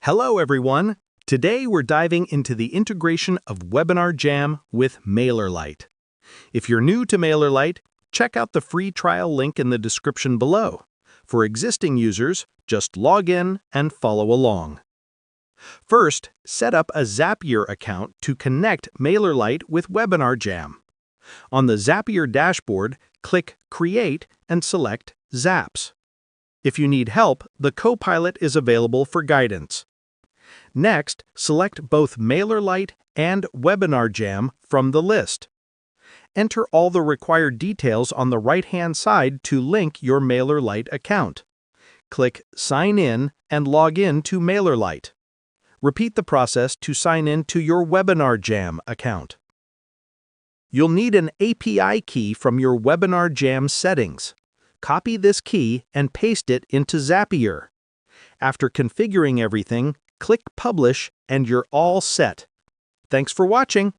Hello, everyone. Today we're diving into the integration of WebinarJam with MailerLite. If you're new to MailerLite, check out the free trial link in the description below. For existing users, just log in and follow along. First, set up a Zapier account to connect MailerLite with WebinarJam. On the Zapier dashboard, click Create and select Zaps. If you need help, the Copilot is available for guidance. Next, select both MailerLite and WebinarJam from the list. Enter all the required details on the right-hand side to link your MailerLite account. Click Sign In and log in to MailerLite. Repeat the process to sign in to your WebinarJam account. You'll need an API key from your WebinarJam settings. Copy this key and paste it into Zapier. After configuring everything, click Publish and you're all set. Thanks for watching.